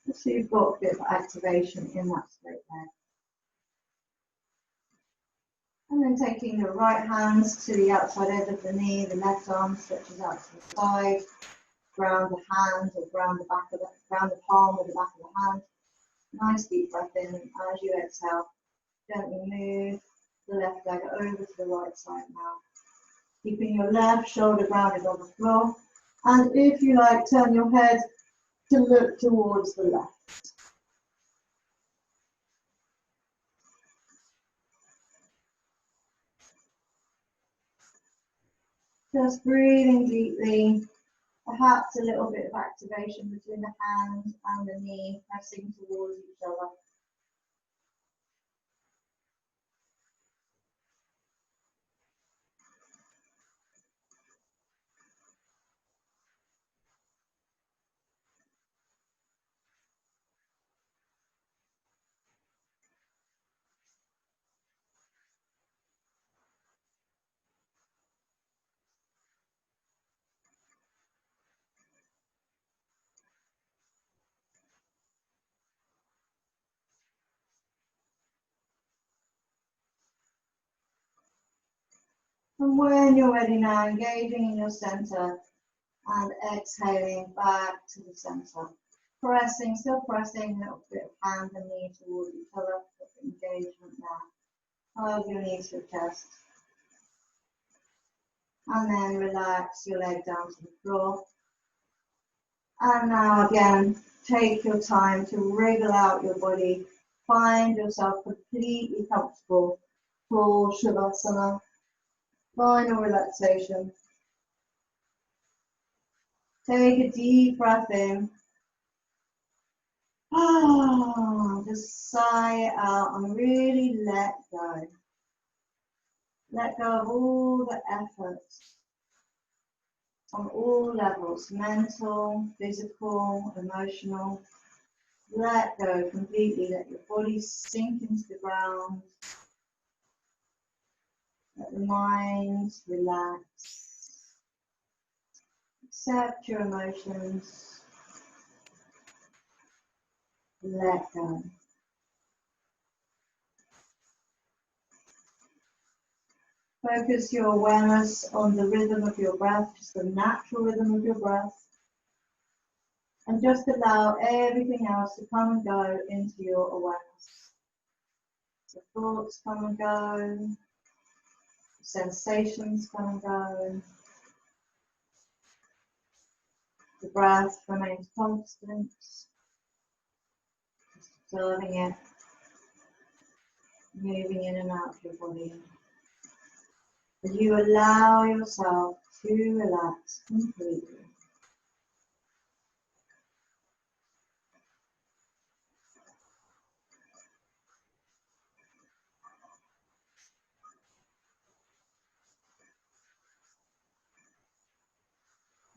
Just so you've got a bit of activation in that straight leg. And then taking the right hands to the outside edge of the knee, the left arm stretches out to the side. Ground the hand or ground the back of the, ground the palm or the back of the hand. Nice deep breath in. As you exhale, gently move the left leg over to the right side now. Keeping your left shoulder grounded on the floor. And if you like, turn your head to look towards the left. Just breathing deeply. Perhaps a little bit of activation between the hands and the knee, pressing towards each other. And when you're ready now, engaging in your center and exhaling back to the center. Pressing, still pressing, a little bit of hand and knee towards each other. Engagement now. Hug your knees to your chest. And then relax your leg down to the floor. And now again, take your time to wriggle out your body. Find yourself completely comfortable for Shavasana. Final relaxation. Take a deep breath in. Just sigh it out and really let go. Let go of all the effort on all levels, mental, physical, emotional. Let go completely, let your body sink into the ground. Let the mind relax. Accept your emotions. Let go. Focus your awareness on the rhythm of your breath, just the natural rhythm of your breath. And just allow everything else to come and go into your awareness. The thoughts come and go. Sensations come and go. The breath remains constant. Just observing it, moving in and out of your body. As you allow yourself to relax completely.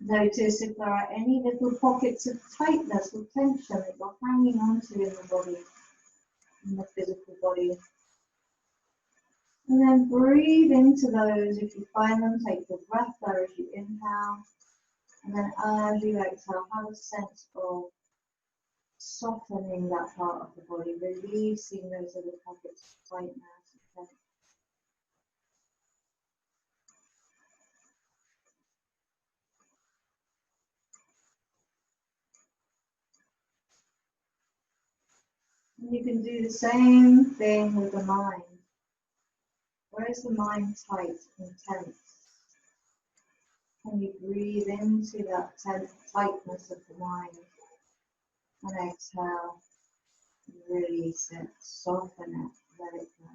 Notice if there are any little pockets of tightness or tension that you're hanging onto in the body, in the physical body. And then breathe into those if you find them. Take the breath there as you inhale. And then as you exhale, have a sense of softening that part of the body, releasing those little pockets of tightness. And you can do the same thing with the mind. Where is the mind tight and tense? Can you breathe into that tightness of the mind and exhale, release it, soften it, let it go.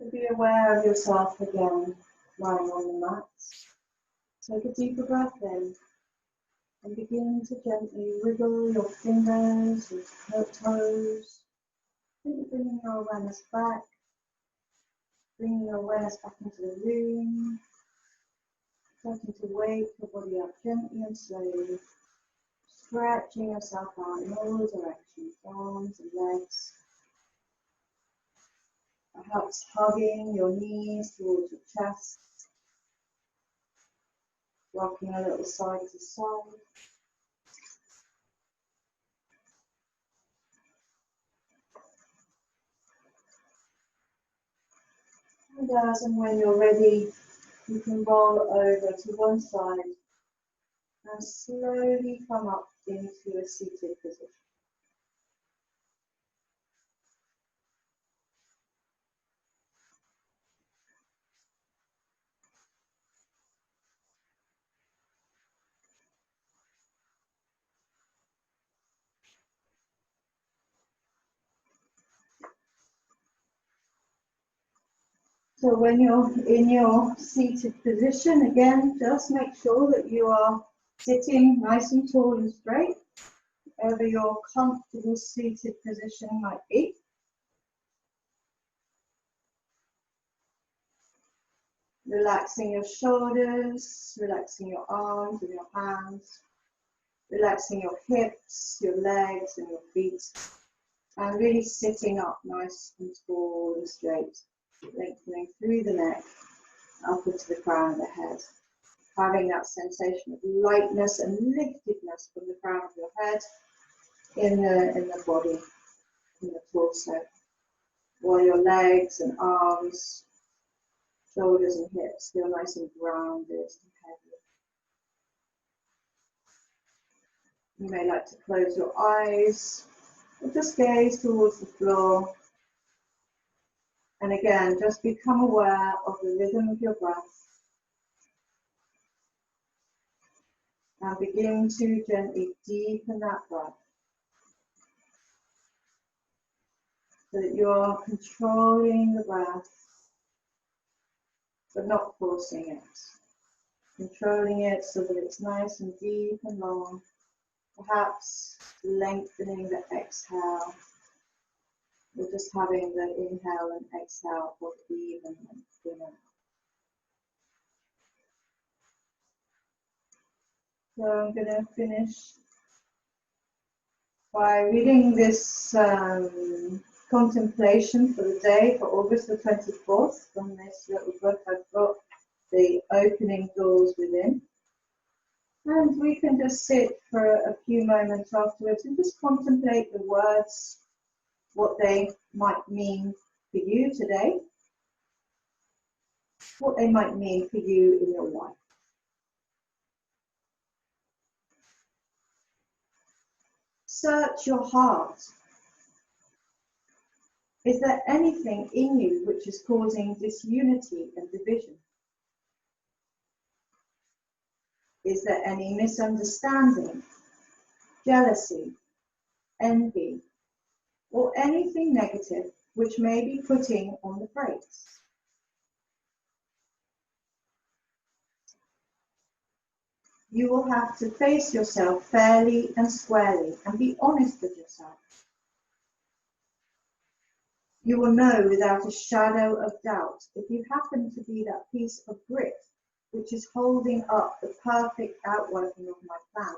So be aware of yourself again, lying on the mat. Take a deeper breath in and begin to gently wiggle your fingers, your toes, really bringing your awareness back, bringing your awareness back into the room, starting to wake your body up gently and slowly. stretching yourself out in all directions, arms and legs. Perhaps hugging your knees towards your chest, rocking a little side to side. And as and when you're ready, you can roll over to one side and slowly come up into a seated position. So when you're in your seated position, again, just make sure that you are sitting nice and tall and straight, wherever your comfortable seated position might be. Relaxing your shoulders, relaxing your arms and your hands, relaxing your hips, your legs and your feet, and really sitting up nice and tall and straight, lengthening through the neck, up into the crown of the head. Having that sensation of lightness and liftedness from the crown of your head in the body, in the torso, while your legs and arms, shoulders and hips feel nice and grounded and heavy. You may like to close your eyes or just gaze towards the floor. And again, just become aware of the rhythm of your breath. And begin to gently deepen that breath so that you are controlling the breath, but not forcing it. Controlling it so that it's nice and deep and long, perhaps lengthening the exhale, or just having the inhale and exhale for even and thinner. So I'm going to finish by reading this contemplation for the day for August the 24th from this little book I've got, The Opening Doors Within. And we can just sit for a few moments afterwards and just contemplate the words, what they might mean for you today, what they might mean for you in your life. Search your heart. Is there anything in you which is causing disunity and division? Is there any misunderstanding, jealousy, envy, or anything negative which may be putting on the brakes? You will have to face yourself fairly and squarely and be honest with yourself. You will know without a shadow of doubt if you happen to be that piece of grit which is holding up the perfect outworking of my plan.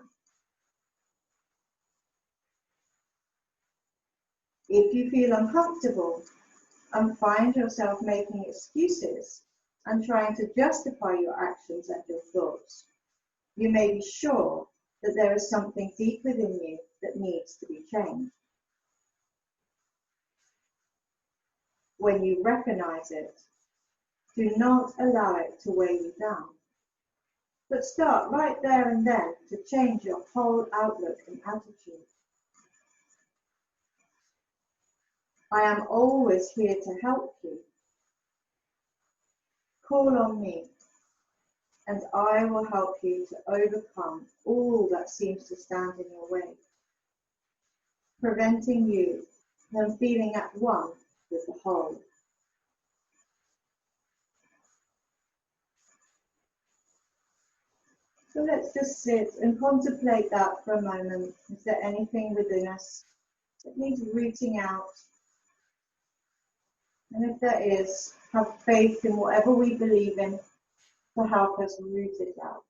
If you feel uncomfortable and find yourself making excuses and trying to justify your actions and your thoughts, you may be sure that there is something deep within you that needs to be changed. When you recognize it, do not allow it to weigh you down, but start right there and then to change your whole outlook and attitude. I am always here to help you. Call on me, and I will help you to overcome all that seems to stand in your way, preventing you from feeling at one with the whole. So let's just sit and contemplate that for a moment. Is there anything within us that needs rooting out? And if there is, have faith in whatever we believe in to help us root it out.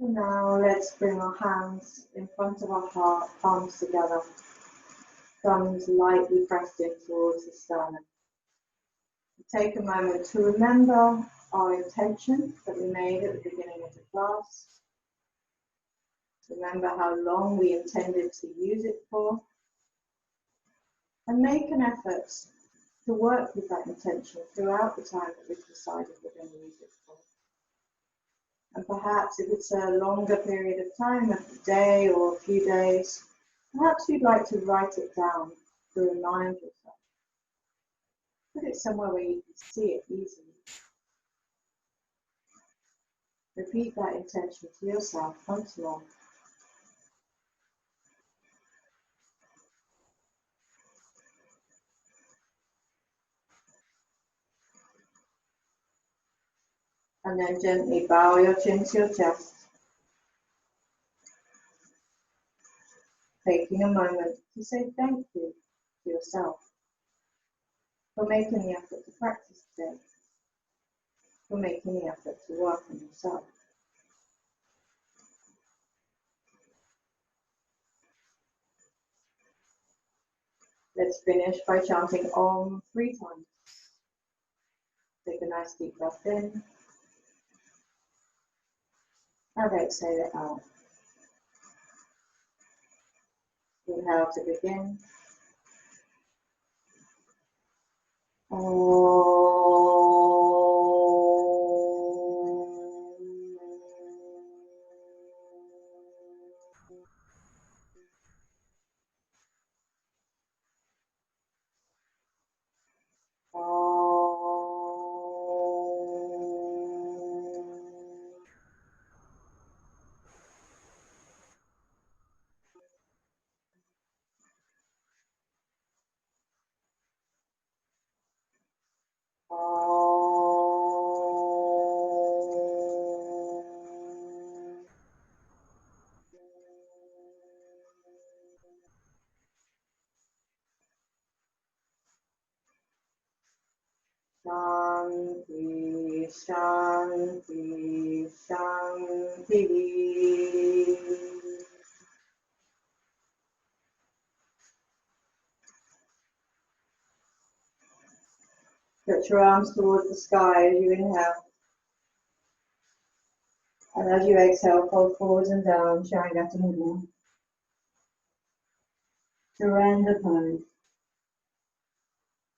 So now let's bring our hands in front of our heart, palms together, thumbs lightly pressed in towards the sternum. Take a moment to remember our intention that we made at the beginning of the class. Remember how long we intended to use it for. And make an effort to work with that intention throughout the time that we've decided we're going to use it for. And perhaps if it's a longer period of time, a day or a few days, perhaps you'd like to write it down to remind yourself. Put it somewhere where you can see it easily. Repeat that intention to yourself once more. And then gently bow your chin to your chest, taking a moment to say thank you to yourself for making the effort to practice today, for making the effort to work on yourself. Let's finish by chanting Om 3 times. Take a nice deep breath in, and exhale it out. Inhale to begin. Shanti, Shanti, Shanti. Stretch your arms towards the sky as you inhale. And as you exhale, fold forwards and down, Sharingata Mudra. Surrender pose.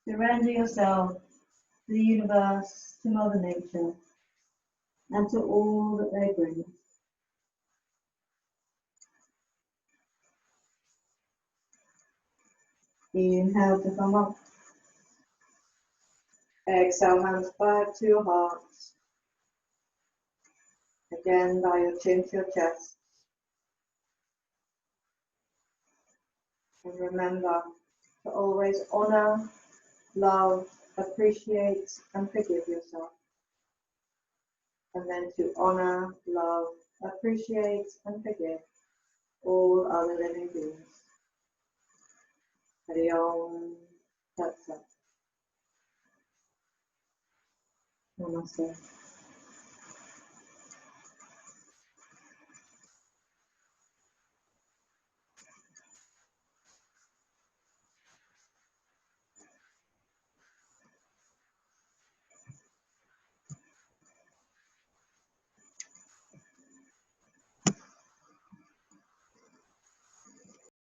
Surrender yourself to the universe, to Mother Nature, and to all that they bring. Inhale to come up. Exhale, hands back to your heart. Again, bow your chin to your chest. And remember to always honor, love, appreciate, and forgive yourself. And then to honor, love, appreciate, and forgive all other living beings. Hari Om Tat Sat. Namaste.